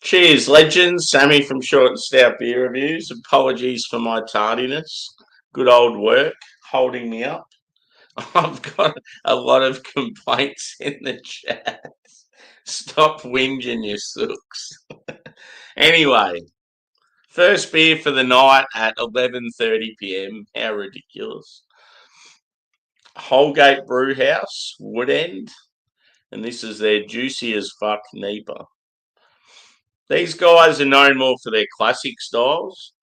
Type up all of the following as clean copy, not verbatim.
Cheers, legends. Sammy from Short and Stout Beer Reviews. Apologies for my tardiness. Good old work holding me up. I've got a lot of complaints in the chat. Stop whinging, you sooks. Anyway, first beer for the night at 11:30 p.m. How ridiculous. Holgate Brewhouse, Woodend, and this is their juicy as fuck NEIPA. These guys are known more for their classic styles.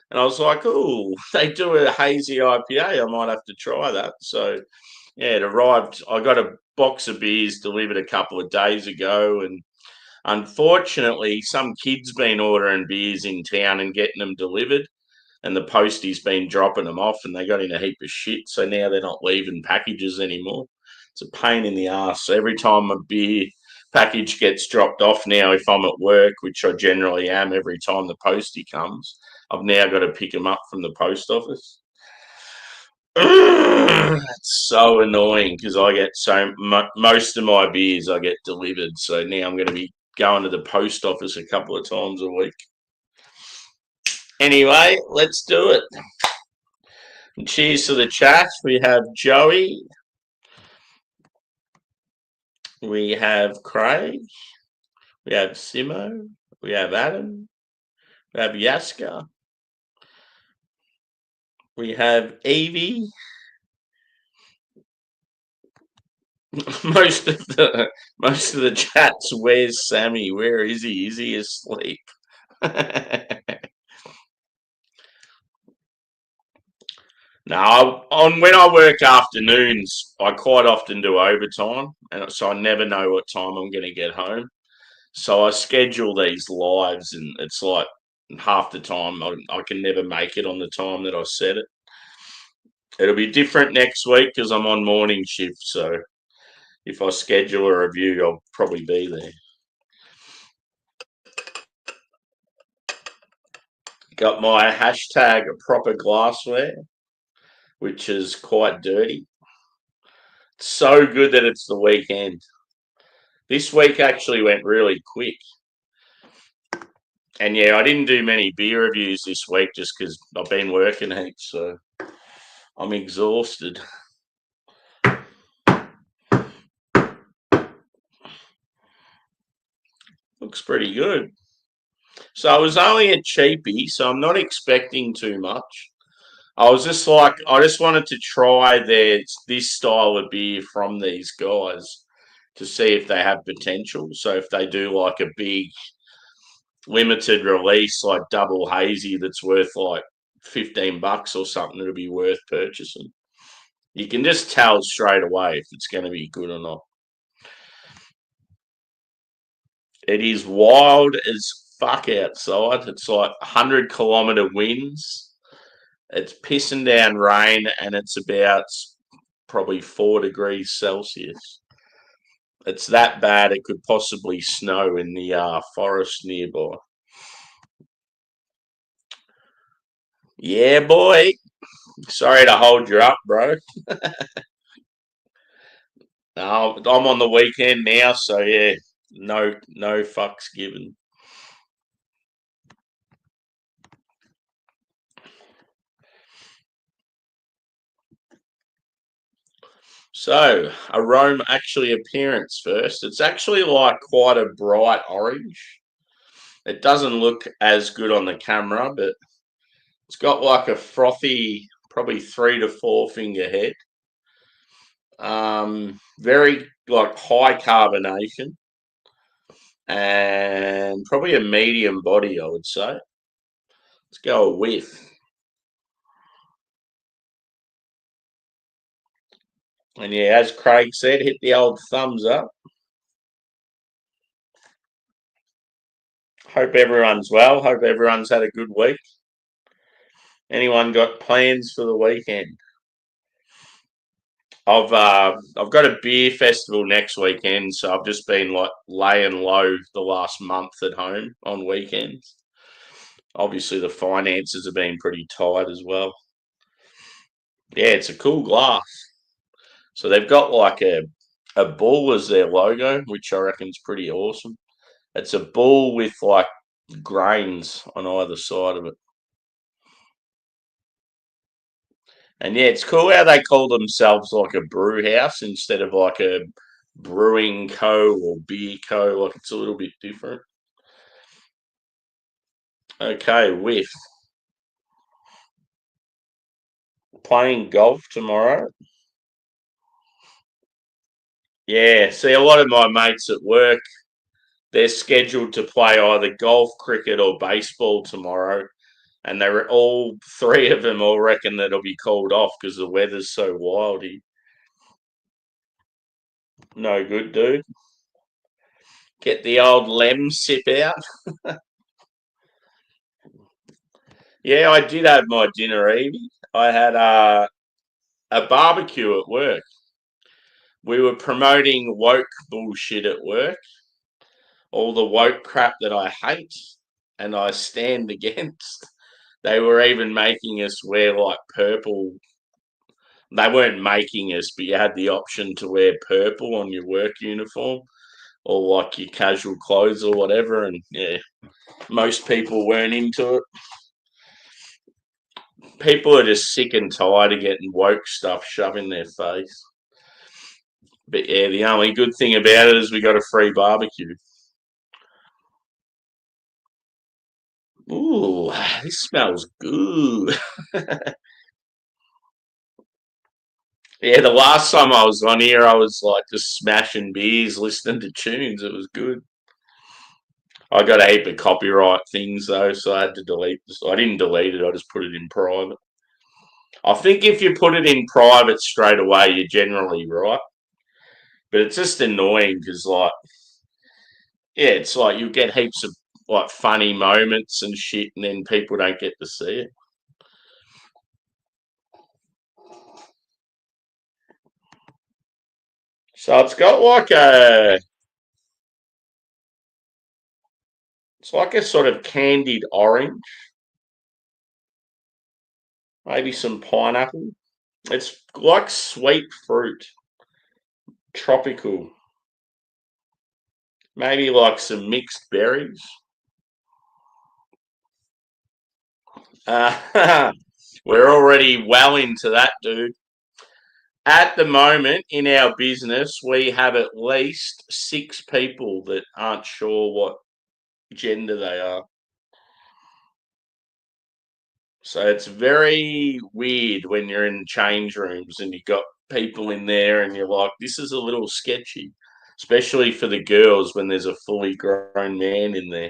And I was like, oh, they do a hazy IPA. I might have to try that. So, yeah, it arrived. I got a box of beers delivered a couple of days ago. And unfortunately, some kid's been ordering beers in town and getting them delivered. And the postie's been dropping them off and they got in a heap of shit. So now they're not leaving packages anymore. It's a pain in the ass. So every time a beer package gets dropped off now, if I'm at work, which I generally am every time the postie comes, I've now got to pick them up from the post office. That's so annoying because I get most of my beers I get delivered. So now I'm going to be going to the post office a couple of times a week. Anyway, let's do it. And cheers to the chat. We have Joey. We have Craig. We have Simo. We have Adam. We have Yaska. We have Evie. Most of the chats. Where's Sammy? Where is he? Is he asleep? No, when I work afternoons, I quite often do overtime, and so I never know what time I'm going to get home. So I schedule these lives, and it's like half the time I can never make it on the time that I set it. It'll be different next week because I'm on morning shift. So if I schedule a review, I'll probably be there. Got my hashtag proper glassware, which is quite dirty. It's so good that it's the weekend. This week actually went really quick. And yeah, I didn't do many beer reviews this week just because I've been working heaps, so I'm exhausted. Looks pretty good. So it was only a cheapie, so I'm not expecting too much. I was just like, I just wanted to try this style of beer from these guys to see if they have potential. So if they do like a big limited release, like double hazy, that's worth like $15 or something, it'll be worth purchasing. You can just tell straight away if it's going to be good or not. It is wild as fuck outside. It's like 100-kilometer winds. It's pissing down rain, and it's about probably 4 degrees Celsius. It's that bad it could possibly snow in the forest nearby. Yeah, boy. Sorry to hold you up, bro. No, I'm on the weekend now, so yeah, no fucks given. So, aroma, actually appearance first. It's actually like quite a bright orange. It doesn't look as good on the camera, but it's got like a frothy, probably 3 to 4 finger head. Very like high carbonation and probably a medium body, I would say. Let's go a whiff. And yeah, as Craig said, hit the old thumbs up. Hope everyone's well. Hope everyone's had a good week. Anyone got plans for the weekend? I've got a beer festival next weekend, so I've just been like laying low the last month at home on weekends. Obviously, the finances have been pretty tight as well. Yeah, it's a cool glass. So they've got like a bull as their logo, which I reckon is pretty awesome. It's a bull with like grains on either side of it. And yeah, it's cool how they call themselves like a brew house instead of like a brewing co or beer co. Like it's a little bit different. Okay, with playing golf tomorrow. Yeah, see, a lot of my mates at work, they're scheduled to play either golf, cricket, or baseball tomorrow. And they're all three of them all reckon that it'll be called off because the weather's so wildy. No good, dude. Get the old lem sip out. Yeah, I did have my dinner, Evie. I had a barbecue at work. We were promoting woke bullshit at work, all the woke crap that I hate and I stand against. They were even making us wear like purple. They weren't making us, but you had the option to wear purple on your work uniform or like your casual clothes or whatever. And yeah, most people weren't into it. People are just sick and tired of getting woke stuff shoved in their face. But yeah, the only good thing about it is we got a free barbecue. Ooh, this smells good. Yeah, the last time I was on here, I was like just smashing beers, listening to tunes. It was good. I got a heap of copyright things though, so I had to delete this. I didn't delete it, I just put it in private. I think if you put it in private straight away, you're generally right. But it's just annoying because, like, yeah, it's like you get heaps of like funny moments and shit, and then people don't get to see it. So it's like a sort of candied orange, maybe some pineapple. It's like sweet fruit, tropical. Maybe like some mixed berries. We're already well into that, dude. At the moment in our business, we have at least 6 people that aren't sure what gender they are. So it's very weird when you're in change rooms and you've got people in there and you're like, this is a little sketchy, especially for the girls when there's a fully grown man in there.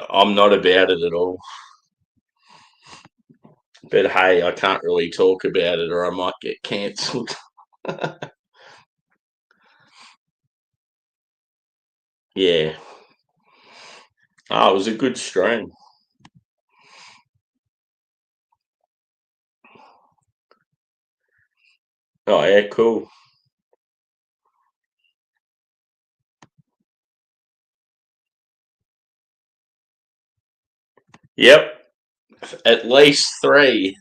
I'm not about it at all. But hey, I can't really talk about it or I might get cancelled. Yeah. Oh, it was a good stream. Oh, yeah, cool. Yep, at least 3.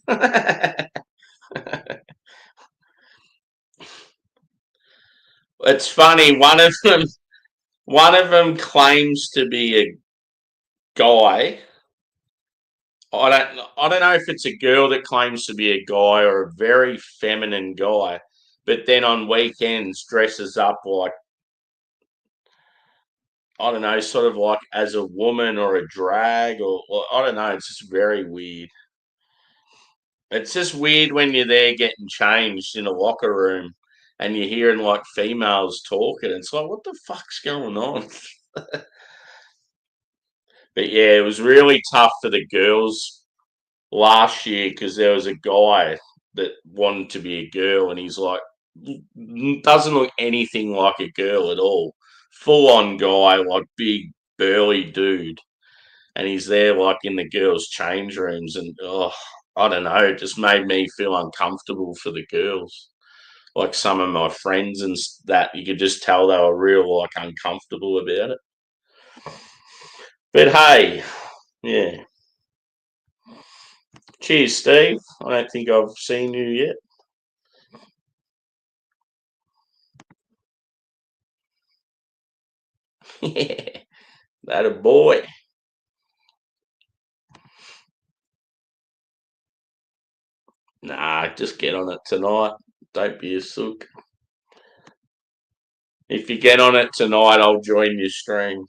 It's funny. One of them claims to be a guy. I don't know if it's a girl that claims to be a guy or a very feminine guy, but then on weekends dresses up like, I don't know, sort of like as a woman or a drag or I don't know. It's just very weird. It's just weird when you're there getting changed in a locker room and you're hearing like females talking. It's like, what the fuck's going on? But yeah, it was really tough for the girls last year because there was a guy that wanted to be a girl and he's like, doesn't look anything like a girl at all. Full on guy, like big, burly dude. And he's there like in the girls' change rooms and I don't know, it just made me feel uncomfortable for the girls. Like some of my friends and that you could just tell they were real like uncomfortable about it. But hey, yeah. Cheers, Steve. I don't think I've seen you yet. Yeah, that a boy. Nah, just get on it tonight. Don't be a sook. If you get on it tonight, I'll join your stream.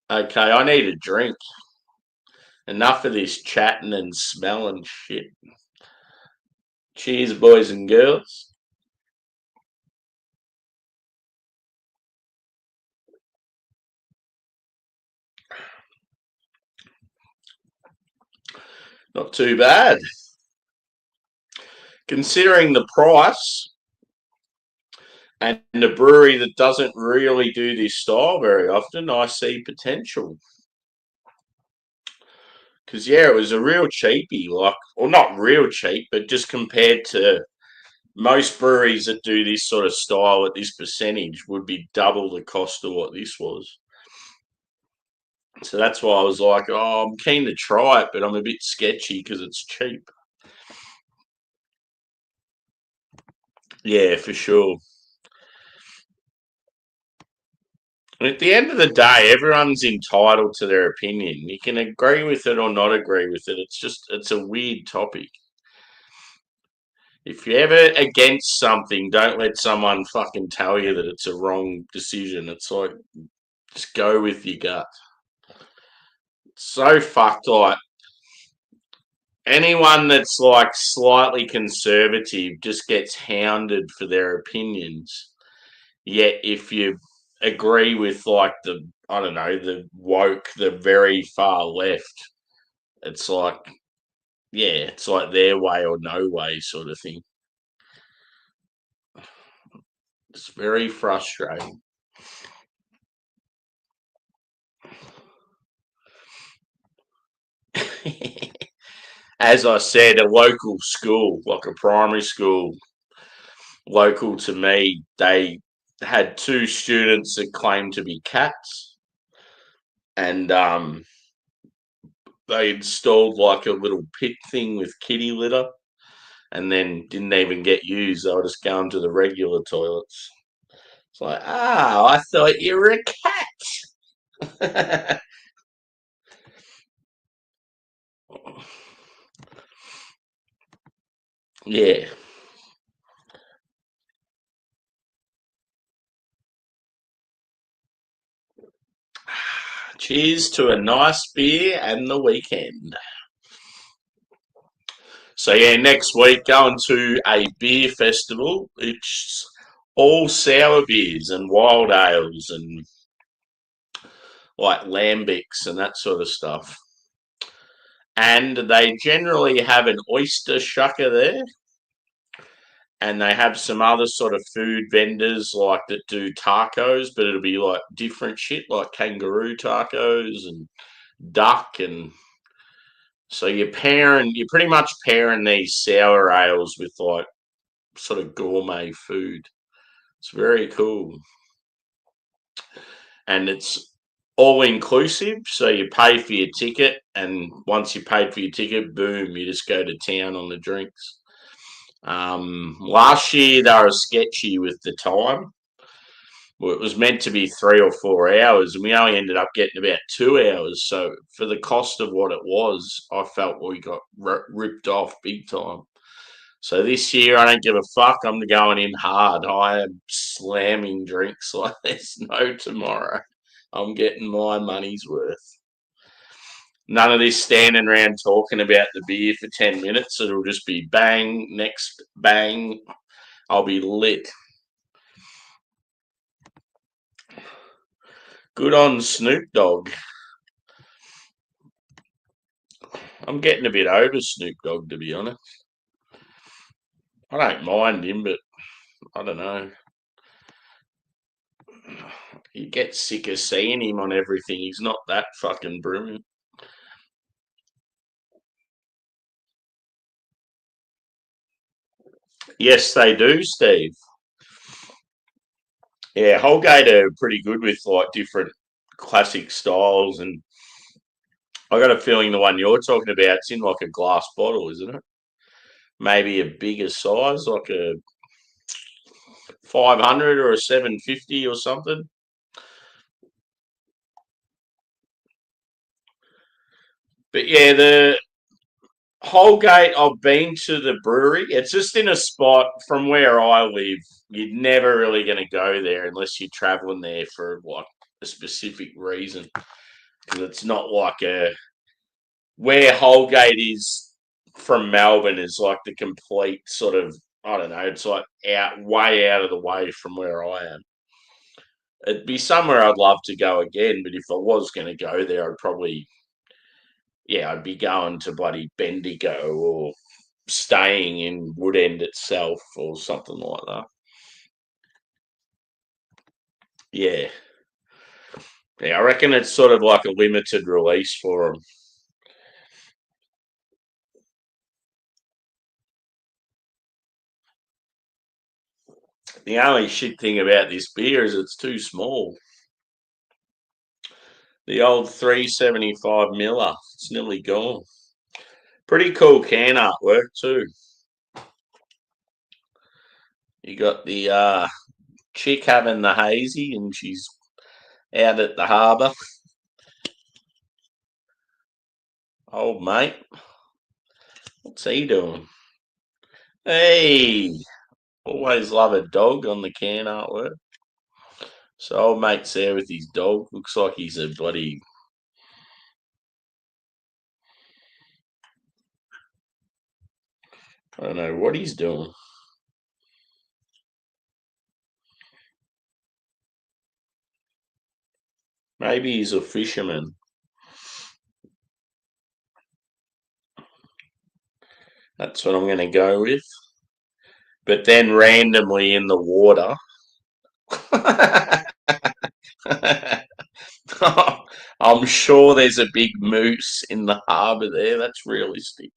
Okay, I need a drink. Enough of this chatting and smelling shit. Cheers, boys and girls. Not too bad. Considering the price and a brewery that doesn't really do this style very often, I see potential. Because, yeah, it was a real cheapie. Well, not real cheap, but just compared to most breweries that do this sort of style at this percentage would be double the cost of what this was. So that's why I was like, oh, I'm keen to try it, but I'm a bit sketchy because it's cheap. Yeah, for sure. And at the end of the day, everyone's entitled to their opinion. You can agree with it or not agree with it. It's a weird topic. If you're ever against something, don't let someone fucking tell you that it's a wrong decision. It's like, just go with your gut. So fucked. Like, anyone that's like slightly conservative just gets hounded for their opinions. Yet if you agree with like I don't know, the woke, the very far left, it's like, yeah, it's like their way or no way sort of thing. It's very frustrating. As I said, a local school, like a primary school, local to me, they had two students that claimed to be cats, and they installed like a little pit thing with kitty litter, and then didn't even get used. They were just going to the regular toilets. It's like, I thought you were a cat. Yeah. Cheers to a nice beer and the weekend. So yeah, next week going to a beer festival. It's all sour beers and wild ales and like lambics and that sort of stuff. And they generally have an oyster shucker there, and they have some other sort of food vendors like that do tacos, but it'll be like different shit like kangaroo tacos and duck, and so you're pretty much pairing these sour ales with like sort of gourmet food. It's very cool. And it's all inclusive, so you pay for your ticket, and once you paid for your ticket, boom, you just go to town on the drinks. Last year they were sketchy with the time. Well, it was meant to be 3 or 4 hours, and we only ended up getting about 2 hours. So for the cost of what it was, I felt we got ripped off big time. So this year, I don't give a fuck. I'm going in hard. I am slamming drinks like there's no tomorrow. I'm getting my money's worth. None of this standing around talking about the beer for 10 minutes. It'll just be bang, next bang. I'll be lit. Good on Snoop Dogg. I'm getting a bit over Snoop Dogg, to be honest. I don't mind him, but I don't know. You get sick of seeing him on everything. He's not that fucking brilliant. Yes, they do, Steve. Yeah, Holgate are pretty good with like different classic styles, and I got a feeling the one you're talking about is in like a glass bottle, isn't it? Maybe a bigger size, like a 500 or a 750 or something. But yeah, the Holgate, I've been to the brewery. It's just in a spot from where I live. You're never really going to go there unless you're traveling there for like a specific reason. Because it's not like where Holgate is from Melbourne is like the complete sort of, I don't know, it's like way out of the way from where I am. It'd be somewhere I'd love to go again, but if I was going to go there, I'd be going to bloody Bendigo or staying in Woodend itself or something like that. Yeah. Yeah, I reckon it's sort of like a limited release for them. The only shit thing about this beer is it's too small. The old 375 miller, it's nearly gone. Pretty cool can artwork too. You got the chick having the hazy and she's out at the harbour. Old mate, what's he doing? Hey, always love a dog on the can artwork. So old mate's there with his dog. Looks like he's a bloody. I don't know what he's doing. Maybe he's a fisherman. That's what I'm going to go with. But then randomly in the water. I'm sure there's a big moose in the harbour there. That's realistic.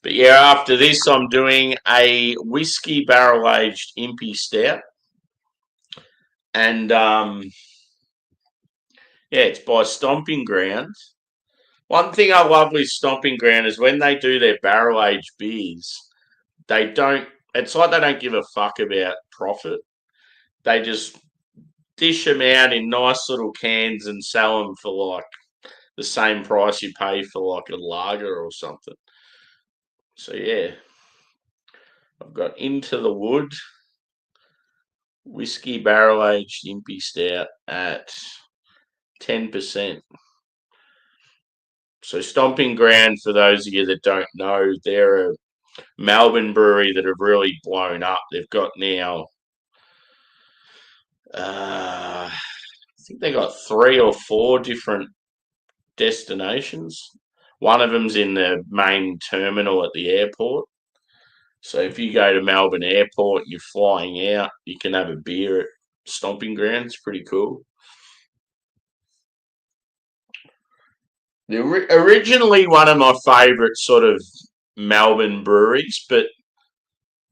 But yeah, after this, I'm doing a whiskey barrel aged impy stout. And yeah, it's by Stomping Ground. One thing I love with Stomping Ground is when they do their barrel aged beers, they don't, it's like they don't give a fuck about profit. They just dish them out in nice little cans and sell them for like the same price you pay for like a lager or something. So yeah, I've got Into the Wood whiskey barrel aged impy stout at 10%. So Stomping Ground, for those of you that don't know, they're a Melbourne brewery that have really blown up. They've got now, I think they got 3 or 4 different destinations. One of them's in the main terminal at the airport. So if you go to Melbourne Airport, you're flying out, you can have a beer at Stomping Grounds. Pretty cool. They're originally one of my favourite sort of Melbourne breweries, but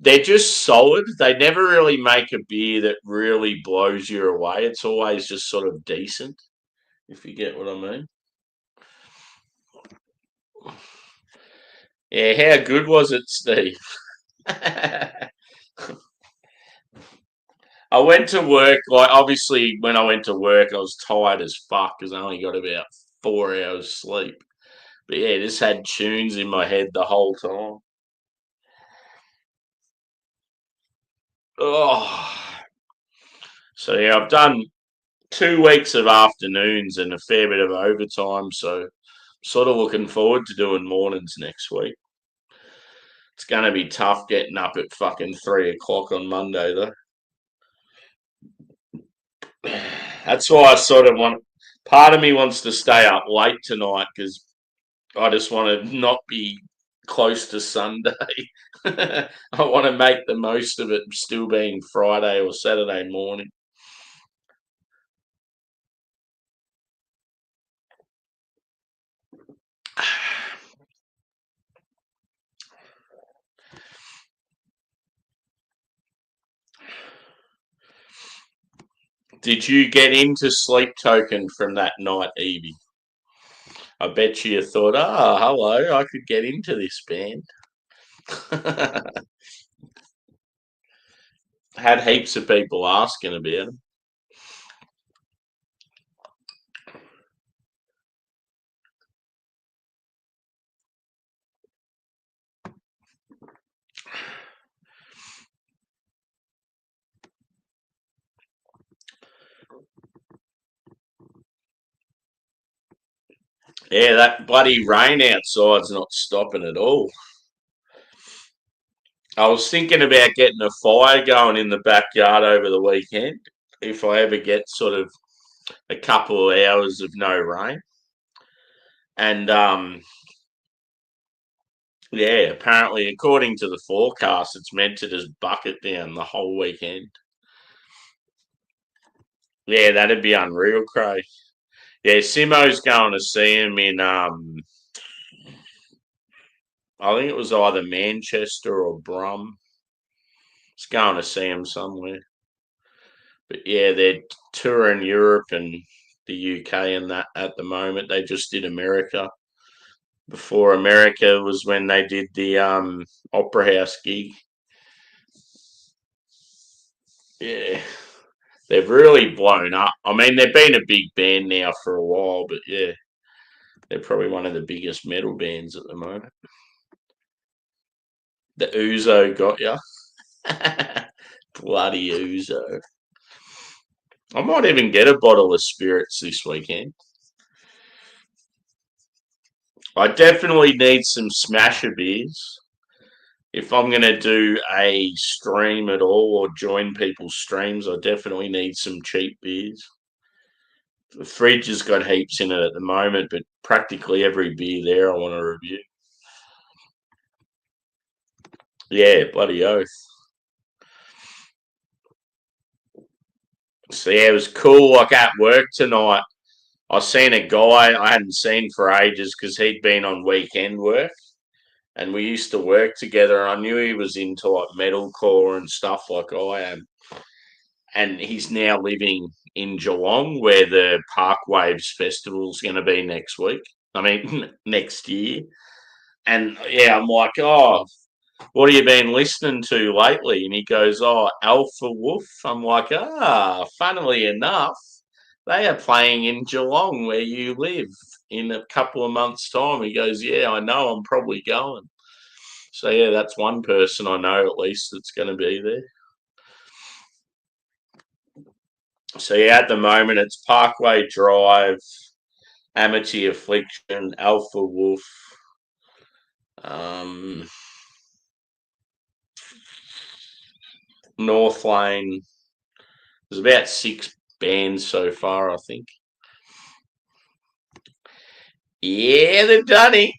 they're just solid. They never really make a beer that really blows you away. It's always just sort of decent, if you get what I mean. Yeah, how good was it, Steve? I went to work, like, obviously, when I went to work, I was tired as fuck because I only got about 4 hours sleep. But yeah, just had tunes in my head the whole time. Oh, so yeah, I've done 2 weeks of afternoons and a fair bit of overtime, so sort of looking forward to doing mornings next week. It's going to be tough getting up at fucking 3 o'clock on Monday, though. That's why I sort of want. Part of me wants to stay up late tonight because I just want to not be close to Sunday. I want to make the most of it still being Friday or Saturday morning. Did you get into Sleep Token from that night, Evie? I bet you thought, oh, hello, I could get into this band. Had heaps of people asking about them. Yeah, that bloody rain outside's not stopping at all. I was thinking about getting a fire going in the backyard over the weekend if I ever get sort of a couple of hours of no rain. And yeah, apparently, according to the forecast, it's meant to just bucket down the whole weekend. Yeah, that'd be unreal, Craig. Yeah, Simo's going to see him in I think it was either Manchester or Brum. He's going to see him somewhere. But yeah, they're touring Europe and the UK and that at the moment. They just did America. Before America was when they did the Opera House gig. Yeah, they've really blown up. I mean, they've been a big band now for a while, but yeah, they're probably one of the biggest metal bands at the moment. The Ouzo got ya. Bloody Ouzo. I might even get a bottle of spirits this weekend. I definitely need some smasher beers. If I'm going to do a stream at all or join people's streams, I definitely need some cheap beers. The fridge has got heaps in it at the moment, but practically every beer there I want to review. Yeah, bloody oath. So yeah, it was cool. Like at work tonight, I seen a guy I hadn't seen for ages because he'd been on weekend work, and we used to work together. And I knew he was into like metalcore and stuff like I am. And he's now living in Geelong, where the Park Waves Festival's going to be next week. I mean, next year. And yeah, I'm like, oh, what have you been listening to lately? And he goes, oh, Alpha Wolf. I'm like, funnily enough, they are playing in Geelong where you live in a couple of months' time. He goes, yeah, I know, I'm probably going. So yeah, that's one person I know at least that's going to be there. So yeah, at the moment it's Parkway Drive, Amity Affliction, Alpha Wolf, um, North Lane. There's about 6 bands so far, I think. Yeah, they've done it.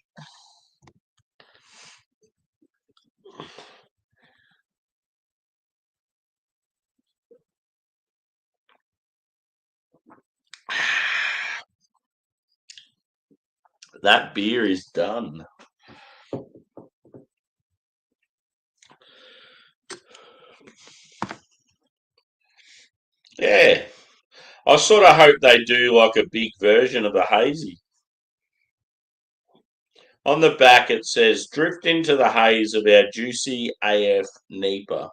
That beer is done. Yeah. I sort of hope they do like a big version of the hazy. On the back it says, drift into the haze of our juicy AF NEIPA,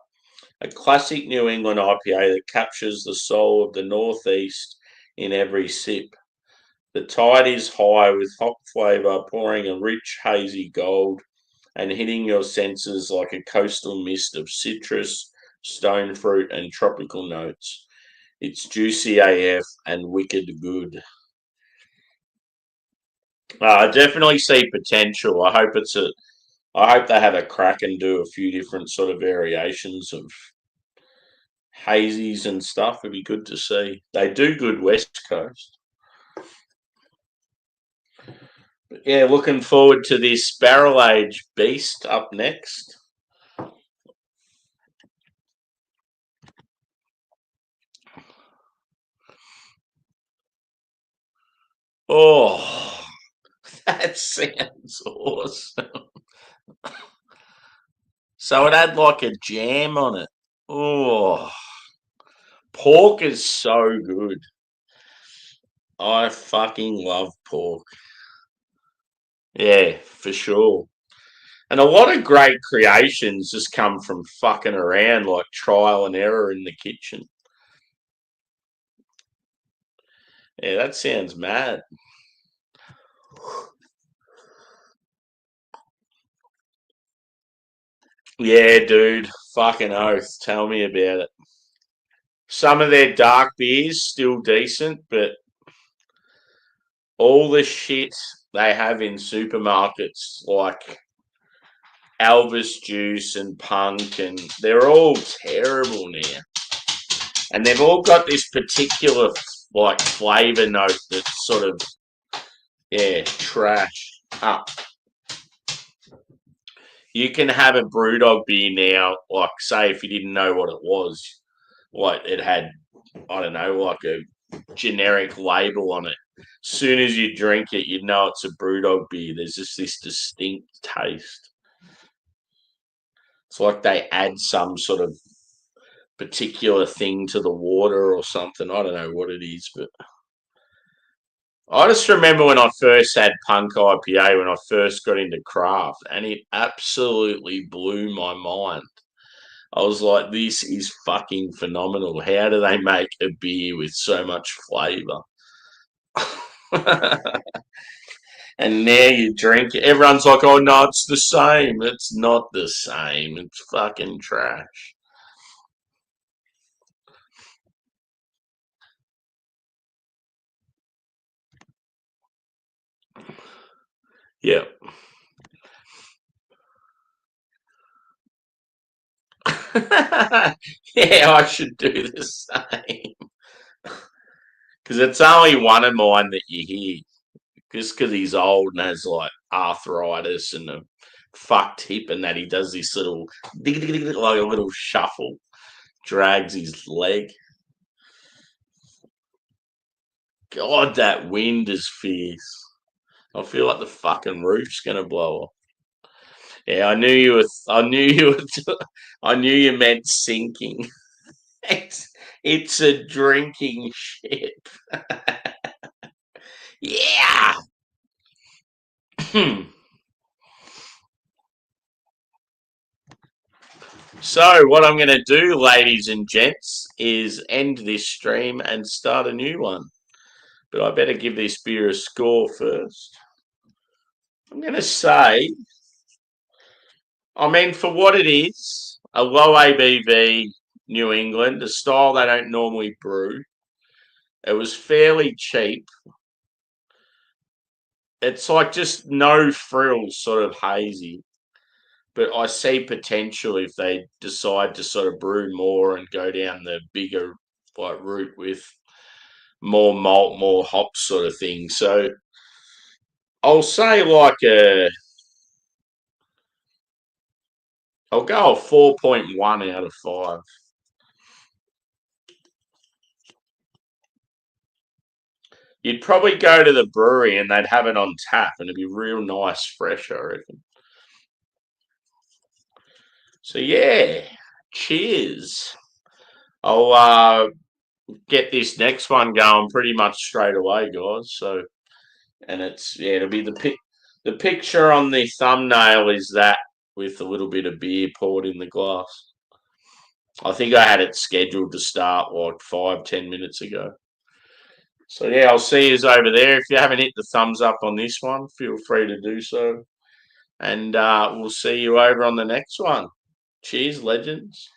a classic New England IPA that captures the soul of the Northeast in every sip. The tide is high with hop flavour pouring a rich hazy gold and hitting your senses like a coastal mist of citrus, stone fruit, and tropical notes. It's juicy AF and wicked good. I definitely see potential. I hope they have a crack and do a few different sort of variations of hazies and stuff. It'd be good to see. They do good West Coast. But yeah, looking forward to this barrel age beast up next. Oh, that sounds awesome. So it had like a jam on it. Oh, pork is so good. I fucking love pork. Yeah, for sure. And a lot of great creations just come from fucking around, like trial and error in the kitchen. Yeah, that sounds mad. Yeah, dude. Fucking oath. Tell me about it. Some of their dark beers still decent, but all the shit they have in supermarkets, like Elvis Juice and Punk, and they're all terrible now. And they've all got this particular like flavour note that's sort of trash. You can have a BrewDog beer now, like say if you didn't know what it was, like it had I don't know, like a generic label on it. Soon as you drink it, you know it's a BrewDog beer. There's just this distinct taste. It's like they add some sort of particular thing to the water or something. I don't know what it is, but I just remember when I first had Punk IPA when I first got into craft, and it absolutely blew my mind. I was like, this is fucking phenomenal. How do they make a beer with so much flavour? And now you drink it. Everyone's like, oh no, it's the same. It's not the same. It's fucking trash. Yeah. Yeah, I should do the same. Because it's only one of mine that you hear. Just because he's old and has like arthritis and a fucked hip and that he does this little like a little shuffle, drags his leg. God, that wind is fierce. I feel like the fucking roof's gonna blow off. Yeah, I knew you were. I knew you were. I knew you meant sinking. It's a drinking ship. Yeah. So, what I'm going to do, ladies and gents, is end this stream and start a new one. But I better give this beer a score first. I'm going to say, I mean, for what it is, a low ABV New England, a style they don't normally brew. It was fairly cheap. It's like just no frills, sort of hazy. But I see potential if they decide to sort of brew more and go down the bigger like route with more malt, more hops sort of thing. So I'll say like I'll go a 4.1 out of 5. You'd probably go to the brewery and they'd have it on tap and it'd be real nice, fresh, I reckon. So yeah, cheers. I'll get this next one going pretty much straight away, guys. So and it's it'll be the picture on the thumbnail is that with a little bit of beer poured in the glass. I think I had it scheduled to start like 5-10 minutes ago. So yeah, I'll see you over there. If you haven't hit the thumbs up on this one, feel free to do so. And we'll see you over on the next one. Cheers, legends.